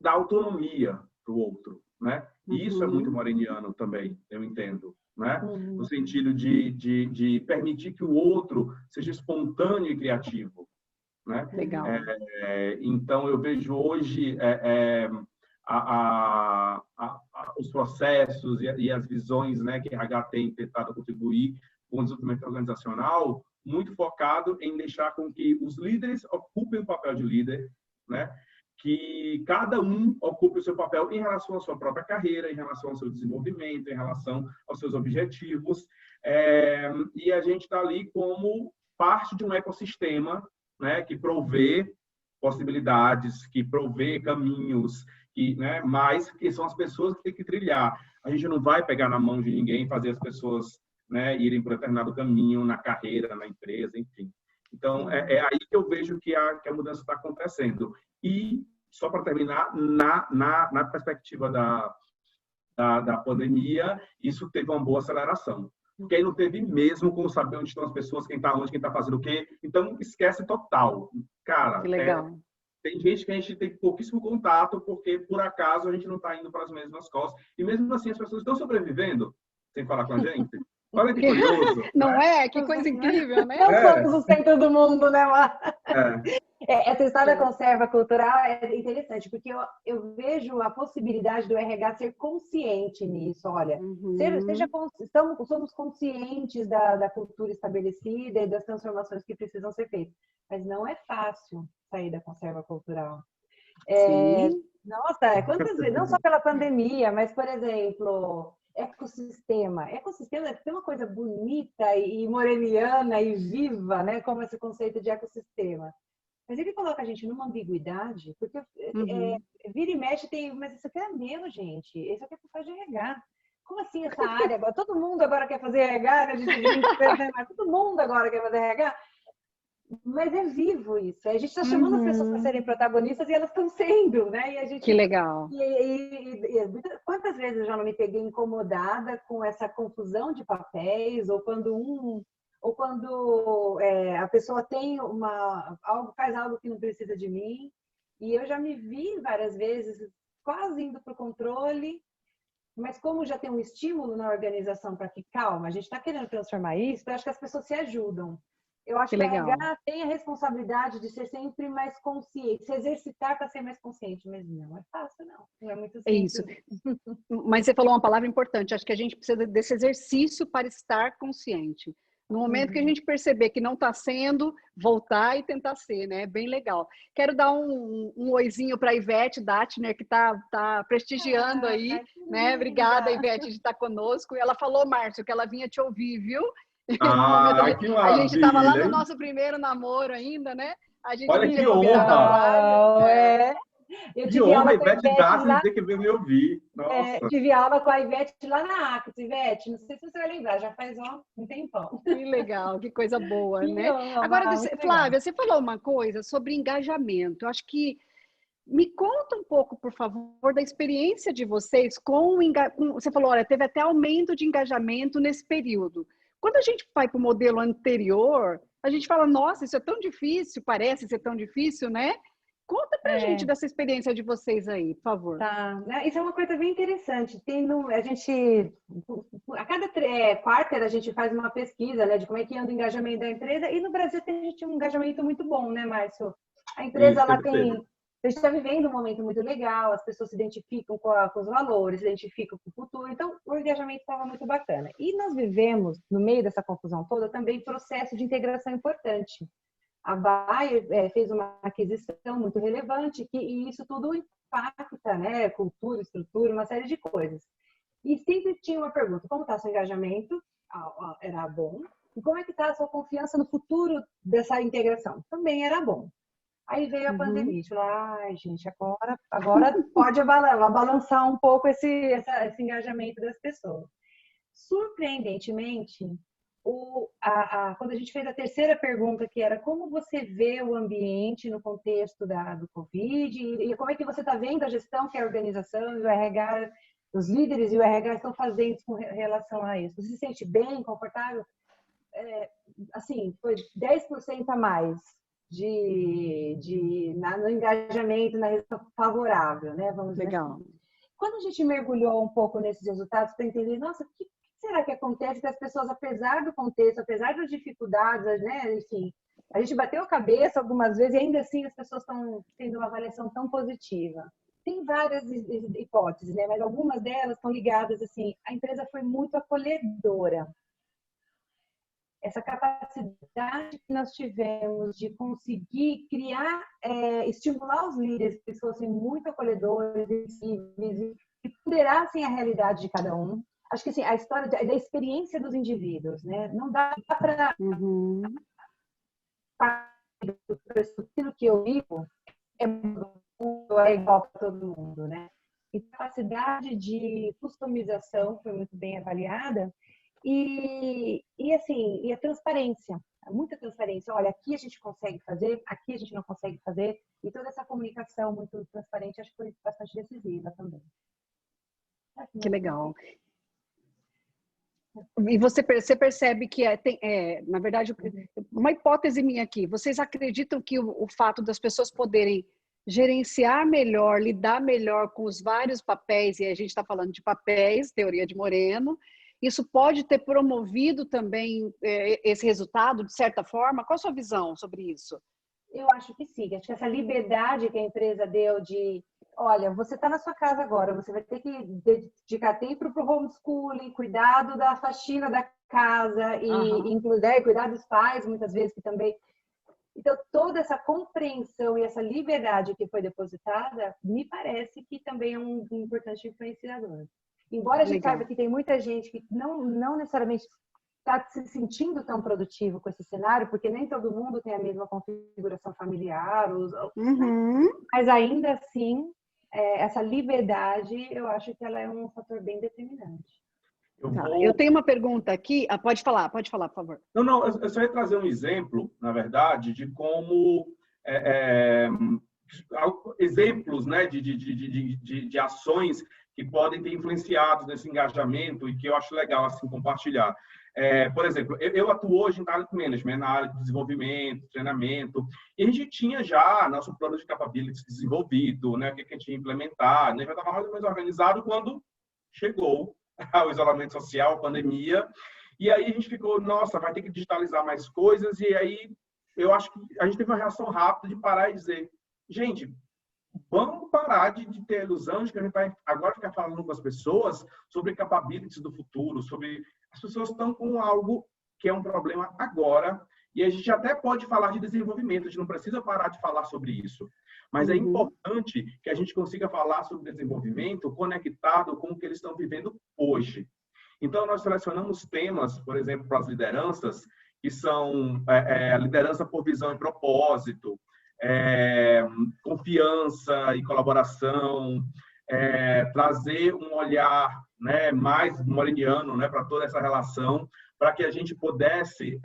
dar autonomia para o outro, né? E isso é muito moreniano também, eu entendo, né? No sentido de permitir que o outro seja espontâneo e criativo, né? Legal. Então, eu vejo hoje os processos e as visões, né, que a RH tem tentado contribuir com o desenvolvimento organizacional, muito focado em deixar com que os líderes ocupem o papel de líder, né? Que cada um ocupe o seu papel em relação à sua própria carreira, em relação ao seu desenvolvimento, em relação aos seus objetivos. E a gente está ali como parte de um ecossistema, né, que provê possibilidades, que provê caminhos, mas que são as pessoas que têm que trilhar. A gente não vai pegar na mão de ninguém, fazer as pessoas, né, irem por um determinado caminho na carreira, na empresa, enfim. Então, é aí que eu vejo que a mudança está acontecendo. E, só para terminar, na perspectiva da pandemia, isso teve uma boa aceleração. Porque aí não teve mesmo como saber onde estão as pessoas, quem está onde, quem está fazendo o quê. Então, esquece total. Cara, Que legal. Tem gente que a gente tem pouquíssimo contato, porque, por acaso, a gente não está indo para as mesmas costas. E, mesmo assim, as pessoas estão sobrevivendo sem falar com a gente. Olha que curioso. Não é? Que coisa incrível, né? Não somos o centro do mundo, né, Mar? Essa história da conserva cultural é interessante, porque eu vejo a possibilidade do RH ser consciente nisso. Olha, somos conscientes da cultura estabelecida e das transformações que precisam ser feitas, mas não é fácil sair da conserva cultural. Nossa, quantas vezes, não só pela pandemia, mas, por exemplo, ecossistema. Ecossistema tem uma coisa bonita e moreliana e viva, né, como esse conceito de ecossistema. Mas ele coloca a gente numa ambiguidade, porque vira e mexe tem, mas isso aqui é meu, gente. Isso aqui é por causa de RH. Como assim essa área agora? Todo mundo agora quer fazer RH, né? A gente mas todo mundo agora quer fazer RH. Mas é vivo isso. A gente está chamando as pessoas para serem protagonistas e elas estão sendo, né? E a gente, que legal. Quantas vezes eu já não me peguei incomodada com essa confusão de papéis, ou quando a pessoa tem faz algo que não precisa de mim, e eu já me vi várias vezes quase indo para o controle, mas como já tem um estímulo na organização para que, calma, a gente está querendo transformar isso, eu acho que as pessoas se ajudam. Eu acho que a RH tem a responsabilidade de ser sempre mais consciente, se exercitar para ser mais consciente, mas não é fácil, não é muito simples. É isso. Mas você falou uma palavra importante, acho que a gente precisa desse exercício para estar consciente. No momento que a gente perceber que não está sendo, voltar e tentar ser, né? Bem legal. Quero dar um oizinho para a Ivete Datner, que está prestigiando aí, né? Obrigada, Ivete, de estar conosco. E ela falou, Márcio, que ela vinha te ouvir, viu? A gente estava lá no nosso primeiro namoro ainda, né? A gente olha que honra! Que honra a Ivete Datner dizer que veio me ouvir. Tive aula com a Ivete lá na Acts. Ivete, não sei se você vai lembrar, já faz um tempão. Que legal, que coisa boa, né? Agora, Flávia, você falou uma coisa sobre engajamento. Eu acho que me conta um pouco, por favor, da experiência de vocês com você falou, olha, teve até aumento de engajamento nesse período. Quando a gente vai para o modelo anterior, a gente fala, nossa, isso é tão difícil, parece ser tão difícil, né? Conta pra gente dessa experiência de vocês aí, por favor. Tá. Isso é uma coisa bem interessante. A cada quarter a gente faz uma pesquisa, né, de como é que anda o engajamento da empresa, e no Brasil a gente tem um engajamento muito bom, né, Márcio? A empresa, a gente está vivendo um momento muito legal, as pessoas se identificam com os valores, se identificam com o futuro, então o engajamento estava muito bacana. E nós vivemos, no meio dessa confusão toda, também processo de integração importante. A Bayer fez uma aquisição muito relevante e isso tudo impacta, né? Cultura, estrutura, uma série de coisas. E sempre tinha uma pergunta, como está seu engajamento? Era bom. E como é que está a sua confiança no futuro dessa integração? Também era bom. Aí veio a pandemia, falou, gente, agora pode balançar um pouco esse engajamento das pessoas. Surpreendentemente, quando a gente fez a terceira pergunta, que era como você vê o ambiente no contexto do Covid e como é que você está vendo a gestão que a organização e o RH, os líderes e o RH estão fazendo com relação a isso? Você se sente bem, confortável? Assim, foi 10% a mais no engajamento, na gestão favorável, né? Vamos dizer Legal. assim. Quando a gente mergulhou um pouco nesses resultados para entender, nossa, o que será que acontece que as pessoas, apesar do contexto, apesar das dificuldades, né? Enfim, a gente bateu a cabeça algumas vezes e ainda assim as pessoas estão tendo uma avaliação tão positiva. Tem várias hipóteses, né? Mas algumas delas estão ligadas assim, a empresa foi muito acolhedora. Essa capacidade que nós tivemos de conseguir criar, estimular os líderes que fossem muito acolhedores e ponderassem a realidade de cada um. Acho que assim, a história da experiência dos indivíduos, né? Não dá para aquilo que eu vivo é igual para todo mundo, né? E a capacidade de customização foi muito bem avaliada. E a transparência, muita transparência. Olha, aqui a gente consegue fazer, aqui a gente não consegue fazer. E toda essa comunicação muito transparente, acho que foi bastante decisiva também. Que legal. E você percebe que na verdade, uma hipótese minha aqui, vocês acreditam que o fato das pessoas poderem gerenciar melhor, lidar melhor com os vários papéis, e a gente está falando de papéis, teoria de Moreno, isso pode ter promovido também esse resultado, de certa forma? Qual a sua visão sobre isso? Eu acho que sim. Acho que essa liberdade que a empresa deu de, olha, você está na sua casa agora, você vai ter que dedicar tempo para o homeschooling, cuidado da faxina da casa e inclusive cuidar dos pais, muitas vezes que também. Então, toda essa compreensão e essa liberdade que foi depositada, me parece que também é um importante influenciador. Embora a gente saiba que tem muita gente que não necessariamente está se sentindo tão produtivo com esse cenário, porque nem todo mundo tem a mesma configuração familiar, mas ainda assim, essa liberdade, eu acho que ela é um fator bem determinante. Eu tenho uma pergunta aqui. Pode falar, por favor. Não, eu só ia trazer um exemplo, na verdade, de como exemplos, né, de ações que podem ter influenciado nesse engajamento e que eu acho legal assim compartilhar. Por exemplo, eu atuo hoje em talent management, na área de desenvolvimento, treinamento, e a gente tinha já nosso plano de capabilities desenvolvido, né, o que a gente ia implementar, né, já estava mais ou menos organizado quando chegou o isolamento social, a pandemia, e aí a gente ficou, nossa, vai ter que digitalizar mais coisas, e aí eu acho que a gente teve uma reação rápida de parar e dizer, gente, vamos parar de ter a ilusão de que a gente vai agora ficar falando com as pessoas sobre capabilities do futuro, sobre as pessoas estão com algo que é um problema agora, e a gente até pode falar de desenvolvimento, a gente não precisa parar de falar sobre isso. Mas é importante que a gente consiga falar sobre desenvolvimento conectado com o que eles estão vivendo hoje. Então, nós selecionamos temas, por exemplo, para as lideranças, que são liderança por visão e propósito, confiança e colaboração, trazer um olhar, né, mais moreniano, né, para toda essa relação, para que a gente pudesse,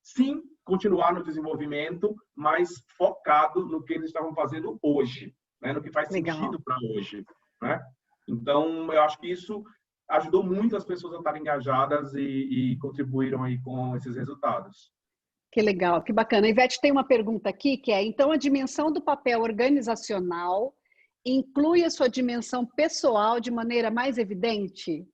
sim, continuar no desenvolvimento, mas focado no que eles estavam fazendo hoje, né, no que faz sentido para hoje. Né? Então, eu acho que isso ajudou muito as pessoas a estarem engajadas e contribuíram aí com esses resultados. Que legal, que bacana. Ivete, tem uma pergunta aqui que então a dimensão do papel organizacional inclui a sua dimensão pessoal de maneira mais evidente?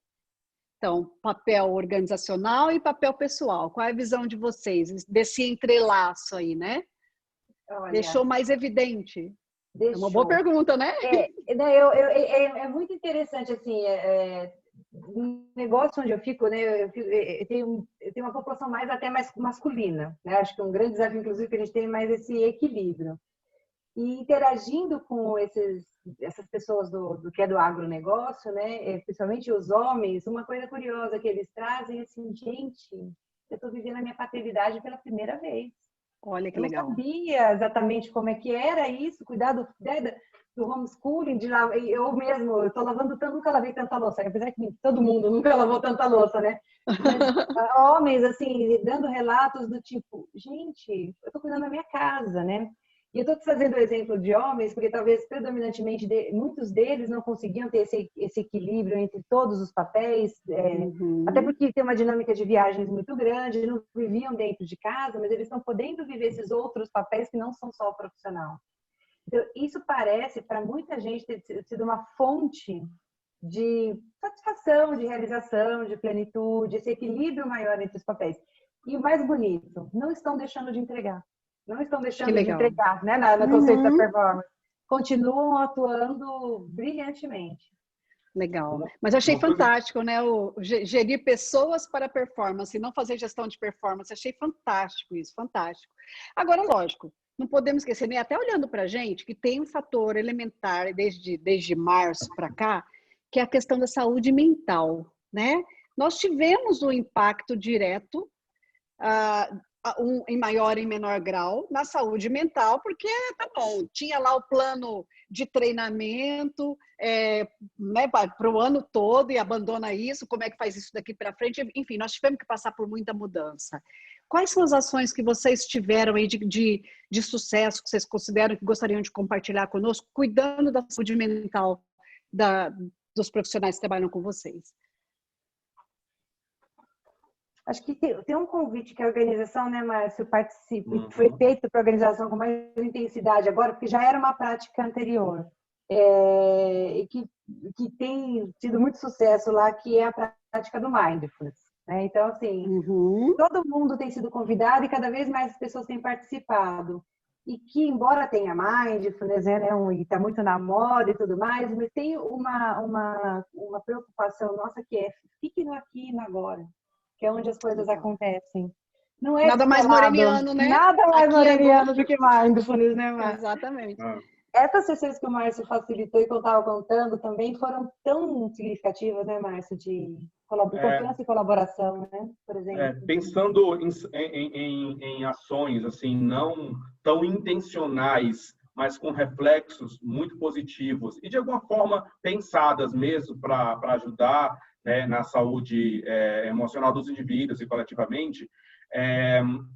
Então, papel organizacional e papel pessoal. Qual é a visão de vocês desse entrelaço aí, né? Olha, deixou mais evidente? Deixou. É uma boa pergunta, né? É muito interessante, assim, um negócio onde eu fico, né, eu tenho uma população até mais masculina, né? Acho que um grande desafio, inclusive, que a gente tem mais esse equilíbrio. E interagindo com essas pessoas do que é do agronegócio, né, principalmente os homens, uma coisa curiosa que eles trazem é assim, gente, eu estou vivendo a minha paternidade pela primeira vez. Olha que eu legal. não sabia exatamente como é que era isso, cuidar do homeschooling, eu mesmo, eu estou lavando tanto, nunca lavei tanta louça, apesar que todo mundo nunca lavou tanta louça, né? Mas, homens, assim, dando relatos do tipo, gente, eu estou cuidando da minha casa, né? E eu estou te fazendo o exemplo de homens, porque talvez predominantemente muitos deles não conseguiam ter esse equilíbrio entre todos os papéis, até porque tem uma dinâmica de viagens muito grande, não viviam dentro de casa, mas eles estão podendo viver esses outros papéis que não são só o profissional. Então, isso parece, para muita gente, ter sido uma fonte de satisfação, de realização, de plenitude, esse equilíbrio maior entre os papéis. E o mais bonito, não estão deixando de entregar. Não estão deixando de entregar, né, no conceito da performance. Continuam atuando brilhantemente. Legal. Mas eu achei fantástico, né? O gerir pessoas para performance, não fazer gestão de performance. Achei fantástico isso, fantástico. Agora, lógico, não podemos esquecer, nem até olhando para a gente, que tem um fator elementar desde março para cá, que é a questão da saúde mental, né? Nós tivemos um impacto direto, em maior e menor grau, na saúde mental, porque, tá bom, tinha lá o plano de treinamento né, para o ano todo e abandona isso, como é que faz isso daqui para frente? Enfim, nós tivemos que passar por muita mudança. Quais são as ações que vocês tiveram aí de sucesso, que vocês consideram que gostariam de compartilhar conosco, cuidando da saúde mental dos profissionais que trabalham com vocês? Acho que tem um convite que a organização, né, Márcio, participe, foi feito para a organização com mais intensidade agora, porque já era uma prática anterior, e que tem tido muito sucesso lá, que é a prática do Mindfulness. Né? Então, assim, todo mundo tem sido convidado e cada vez mais pessoas têm participado. E que, embora tenha Mindfulness, né, e está muito na moda e tudo mais, mas tem uma preocupação nossa que é fique no aqui e no agora, que é onde as coisas acontecem. Não é nada mais moreniano, né? Nada mais moreniano do que Mindfulness, né, Márcio? Exatamente. Essas sessões que o Márcio facilitou e que eu estava contando também foram tão significativas, né, Márcio, de confiança e colaboração, né? Por exemplo. Pensando em ações assim não tão intencionais, mas com reflexos muito positivos e de alguma forma pensadas mesmo para ajudar, né, na saúde emocional dos indivíduos e coletivamente,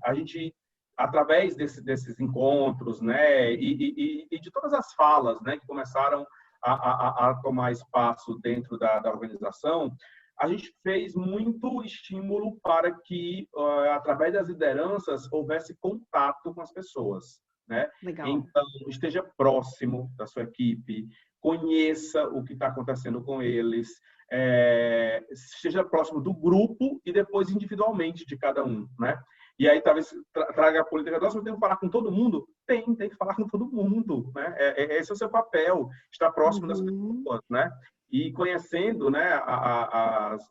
a gente, através desses encontros, né, e de todas as falas, né, que começaram a tomar espaço dentro da organização, a gente fez muito estímulo para que, através das lideranças, houvesse contato com as pessoas. Né? Então, esteja próximo da sua equipe, conheça o que está acontecendo com eles, esteja próximo do grupo e depois individualmente de cada um. Né? E aí talvez traga a política, nós temos que falar com todo mundo? Tem que falar com todo mundo. Né? Esse é o seu papel, estar próximo das pessoas. Né? E conhecendo, né,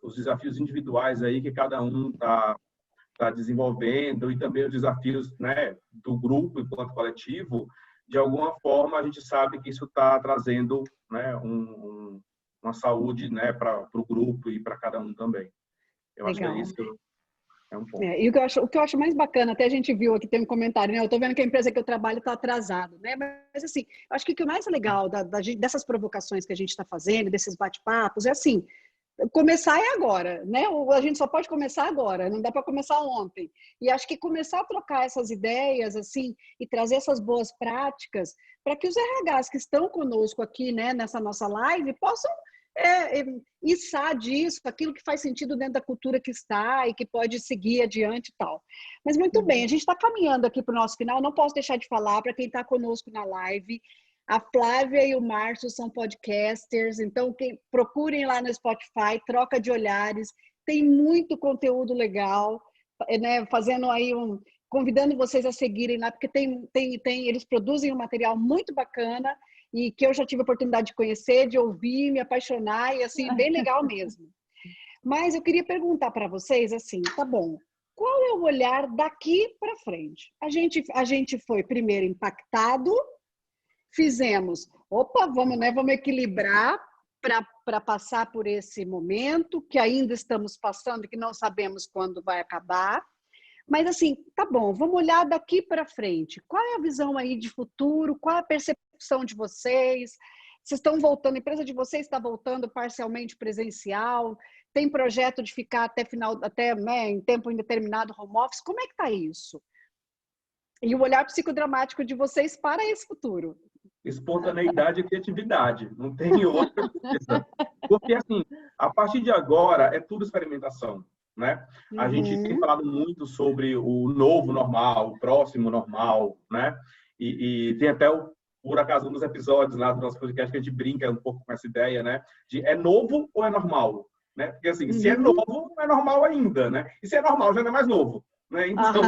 os desafios individuais aí que cada um está desenvolvendo e também os desafios, né, do grupo enquanto coletivo, de alguma forma a gente sabe que isso está trazendo, né, uma saúde, né, para o grupo e para cada um também. Eu acho que é isso. É um ponto. E o que eu acho mais bacana, até a gente viu aqui, tem um comentário, né? Eu estou vendo que a empresa que eu trabalho está atrasada, né? Mas assim, eu acho que o que é mais legal dessas provocações que a gente está fazendo, desses bate-papos, é assim, começar é agora, né? A gente só pode começar agora, não dá para começar ontem. E acho que começar a trocar essas ideias, assim, e trazer essas boas práticas para que os RHs que estão conosco aqui, né, nessa nossa live, possam içar disso, aquilo que faz sentido dentro da cultura que está e que pode seguir adiante e tal. Mas muito bem, a gente está caminhando aqui para o nosso final, não posso deixar de falar para quem está conosco na live, a Flávia e o Márcio são podcasters, então procurem lá no Spotify, Troca de Olhares, tem muito conteúdo legal, né, fazendo aí convidando vocês a seguirem lá, porque eles produzem um material muito bacana, e que eu já tive a oportunidade de conhecer, de ouvir, me apaixonar, e assim, bem legal mesmo. Mas eu queria perguntar para vocês, assim, tá bom, qual é o olhar daqui para frente? A gente foi primeiro impactado, fizemos, vamos equilibrar para passar por esse momento, que ainda estamos passando e que não sabemos quando vai acabar. Mas assim, tá bom, vamos olhar daqui para frente. Qual é a visão aí de futuro? Qual é a percepção recepção de vocês? Vocês estão voltando, a empresa de vocês está voltando parcialmente presencial? Tem projeto de ficar até né, em tempo indeterminado home office? Como é que está isso? E o olhar psicodramático de vocês para esse futuro? Espontaneidade e criatividade, não tem outra coisa. Porque, assim, a partir de agora é tudo experimentação, né? A gente tem falado muito sobre o novo normal, o próximo normal, né? E tem até, por acaso, um dos episódios lá do nosso podcast que a gente brinca um pouco com essa ideia, né? De é novo ou é normal? Né? Porque, assim, se é novo, não é normal ainda, né? E se é normal, já não é mais novo, né? Então,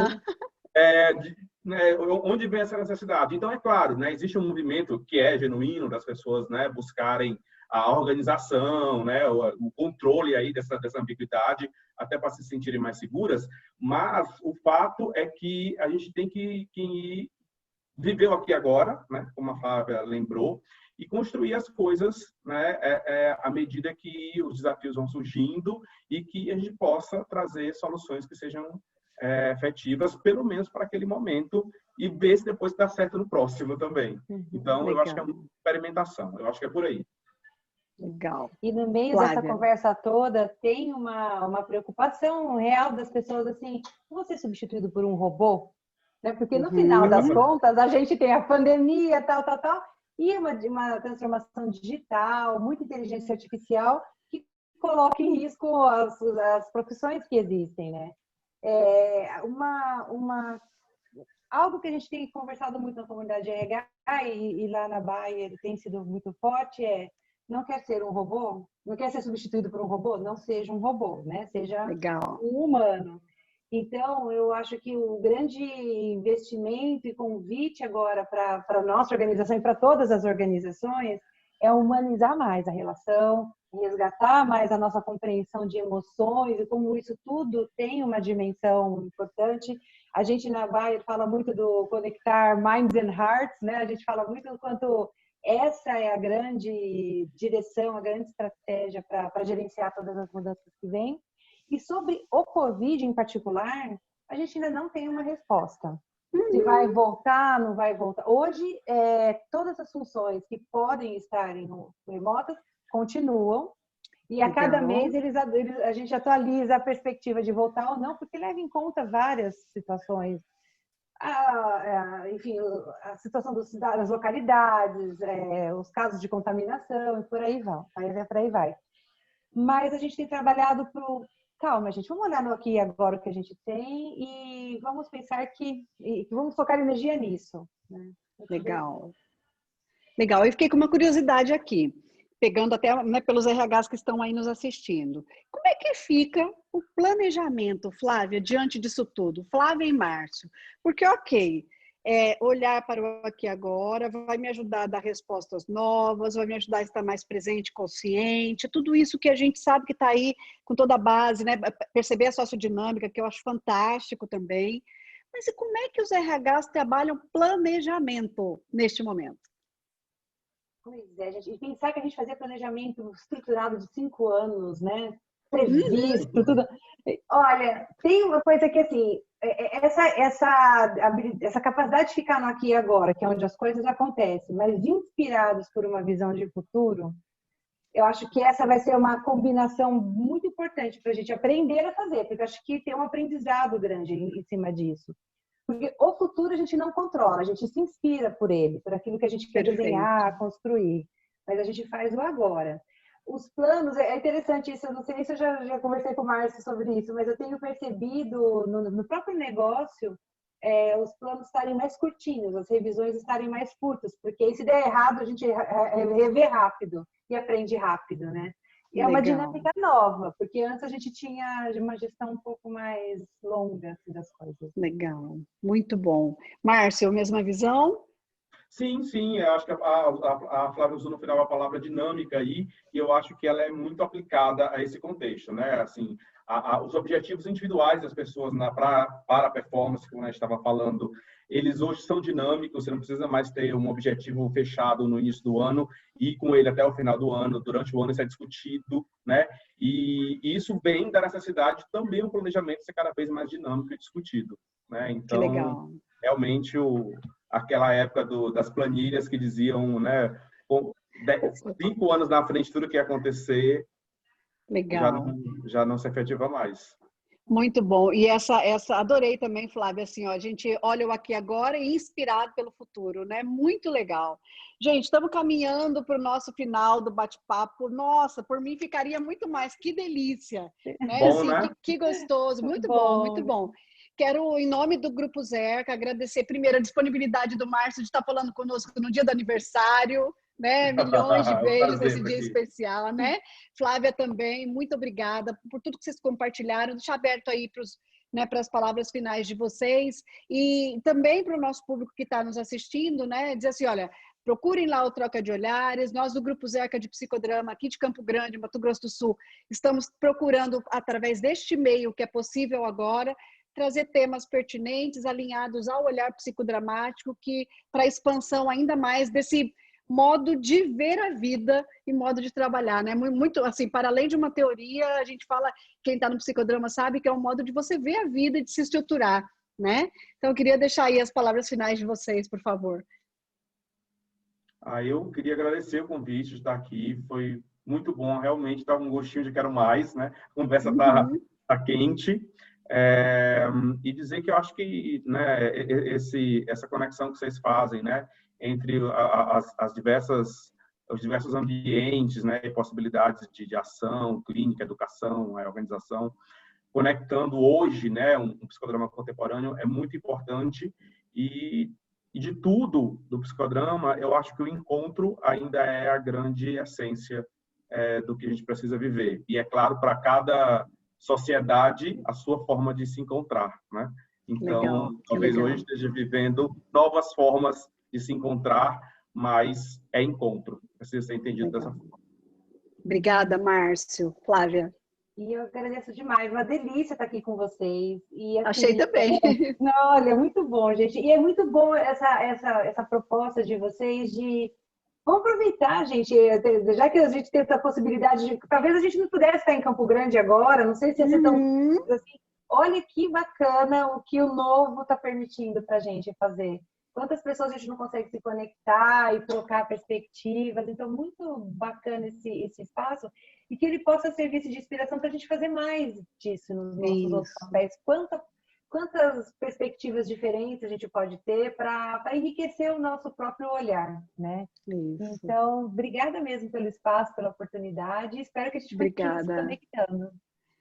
onde vem essa necessidade? Então, é claro, né? Existe um movimento que é genuíno das pessoas, né? Buscarem a organização, né? O controle aí dessa ambiguidade, até para se sentirem mais seguras, mas o fato é que a gente tem que viver aqui agora, né? Como a Flávia lembrou, e construir as coisas, né? À medida que os desafios vão surgindo e que a gente possa trazer soluções que sejam efetivas, pelo menos para aquele momento, e ver se depois dá certo no próximo também. Então, legal. Eu acho que é uma experimentação, eu acho que é por aí. Legal. E no meio Flávia. dessa conversa toda, tem uma preocupação real das pessoas, assim, vou ser substituído por um robô? Né? Porque no final das contas, a gente tem a pandemia, tal, e uma transformação digital, muita inteligência artificial, que coloca em risco as profissões que existem, né? Algo que a gente tem conversado muito na comunidade RH e lá na Bayer tem sido muito forte não quer ser um robô, não quer ser substituído por um robô, não seja um robô, né? Seja Legal. um humano. Então, eu acho que o grande investimento e convite agora para a nossa organização e para todas as organizações é humanizar mais a relação, resgatar mais a nossa compreensão de emoções e como isso tudo tem uma dimensão importante. A gente na Bayer fala muito do conectar minds and hearts, né? A gente fala muito do quanto essa é a grande direção, a grande estratégia para gerenciar todas as mudanças que vêm. E sobre o Covid em particular, a gente ainda não tem uma resposta. Se vai voltar, não vai voltar. Hoje, todas as funções que podem estar remotas continuam. E a cada mês a gente atualiza a perspectiva de voltar ou não, porque leva em conta várias situações. Enfim, a situação das localidades, os casos de contaminação e por aí vai. Mas a gente tem trabalhado calma, gente, vamos olhar no aqui e agora o que a gente tem e vamos pensar que vamos focar energia nisso. Né? Legal. Legal, eu fiquei com uma curiosidade aqui, pegando até pelos RHs que estão aí nos assistindo. Como é que fica o planejamento, Flávia, diante disso tudo? Flávia e Márcio. Porque, olhar para o aqui e agora vai me ajudar a dar respostas novas, vai me ajudar a estar mais presente, consciente, tudo isso que a gente sabe que está aí com toda a base, né? Perceber a sociodinâmica, que eu acho fantástico também. Mas e como é que os RHs trabalham planejamento neste momento? Pois é, gente. E pensar que a gente fazia planejamento estruturado de 5 anos, né? Previsto, tudo. Olha, tem uma coisa que, assim, essa capacidade de ficar no aqui e agora, que é onde as coisas acontecem, mas inspirados por uma visão de futuro, eu acho que essa vai ser uma combinação muito importante para a gente aprender a fazer, porque eu acho que tem um aprendizado grande em cima disso. Porque o futuro a gente não controla, a gente se inspira por ele, por aquilo que a gente quer desenhar, construir, mas a gente faz o agora. Os planos, é interessante isso, eu não sei se eu já conversei com o Márcio sobre isso, mas eu tenho percebido no próprio negócio os planos estarem mais curtinhos, as revisões estarem mais curtas, porque se der errado a gente revê rápido e aprende rápido, né? E é uma dinâmica nova, porque antes a gente tinha uma gestão um pouco mais longa assim, das coisas. Legal, muito bom. Márcio, mesma visão? Sim, eu acho que a Flávia usou no final a palavra dinâmica aí, e eu acho que ela é muito aplicada a esse contexto, né? Assim, os objetivos individuais das pessoas para a performance, como a gente estava falando, eles hoje são dinâmicos, você não precisa mais ter um objetivo fechado no início do ano e com ele até o final do ano, durante o ano isso é discutido, né? E isso vem da necessidade também o planejamento ser cada vez mais dinâmico e discutido, né? Então, realmente aquela época das planilhas que diziam, né, 5 anos na frente tudo que ia acontecer, Legal. já não se efetiva mais. Muito bom. E adorei também, Flávia, assim, ó, a gente olha o aqui e agora e inspirado pelo futuro, né? Muito legal. Gente, estamos caminhando para o nosso final do bate-papo. Nossa, por mim ficaria muito mais. Que delícia, né? Bom, Assim, né? que gostoso. Muito bom, muito bom. Quero, em nome do Grupo Zerca, agradecer primeiro a disponibilidade do Márcio de estar falando conosco no dia do aniversário, né? Milhões de beijos nesse dia especial, né? Flávia também, muito obrigada por tudo que vocês compartilharam. Deixar aberto aí para as palavras finais de vocês e também para o nosso público que está nos assistindo, né? Dizer assim, olha, procurem lá o Troca de Olhares. Nós do Grupo Zerca de Psicodrama aqui de Campo Grande, Mato Grosso do Sul, estamos procurando através deste meio que é possível agora trazer temas pertinentes, alinhados ao olhar psicodramático, que para a expansão ainda mais desse modo de ver a vida e modo de trabalhar, né? Muito assim, para além de uma teoria, a gente fala, quem está no psicodrama sabe que é um modo de você ver a vida e de se estruturar, né? Então, eu queria deixar aí as palavras finais de vocês, por favor. Eu queria agradecer o convite de estar aqui, foi muito bom, realmente estava um gostinho de quero mais, né? A conversa tá quente. E dizer que eu acho que, né, essa conexão que vocês fazem, né, entre os diversos ambientes, né, e possibilidades de ação, clínica, educação, organização, conectando hoje, né, um psicodrama contemporâneo é muito importante e de tudo do psicodrama, eu acho que o encontro ainda é a grande essência do que a gente precisa viver. E é claro, para cada sociedade, a sua forma de se encontrar, né? Então, Legal, talvez legal. hoje esteja vivendo novas formas de se encontrar, mas é encontro. Precisa ser entendido dessa forma. Obrigada, Márcio. Flávia. E eu agradeço demais, uma delícia estar aqui com vocês. E, assim, Achei também. Olha, muito bom, gente. E é muito bom essa proposta de vocês de... Vamos aproveitar, gente, já que a gente tem essa possibilidade de... Talvez a gente não pudesse estar em Campo Grande agora, não sei se ia ser tão... assim. Olha que bacana o que o novo está permitindo para a gente fazer. Quantas pessoas a gente não consegue se conectar e trocar perspectivas. Então, muito bacana esse espaço e que ele possa servir de inspiração para a gente fazer mais disso nos nossos outros papéis. Quantas perspectivas diferentes a gente pode ter para enriquecer o nosso próprio olhar, né? Isso. Então, obrigada mesmo pelo espaço, pela oportunidade. Espero que a gente continue se conectando.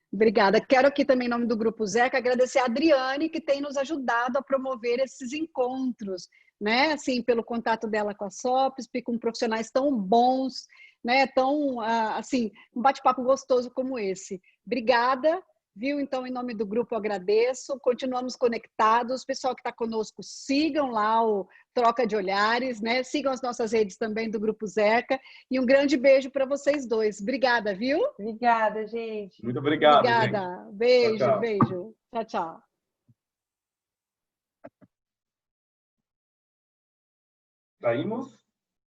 Obrigada. Quero aqui também, em nome do Grupo Zerca, agradecer a Adriane, que tem nos ajudado a promover esses encontros, né? Assim, pelo contato dela com a SOPSP, com profissionais tão bons, né? Tão, assim, um bate-papo gostoso como esse. Obrigada. Viu? Então, em nome do grupo, eu agradeço. Continuamos conectados. Pessoal que está conosco, sigam lá o Troca de Olhares, né? Sigam as nossas redes também do Grupo Zerca. E um grande beijo para vocês dois. Obrigada, viu? Obrigada, gente. Muito obrigado, Obrigada. gente. Beijo, Tchau, tchau. beijo. Tchau, tchau. Saímos?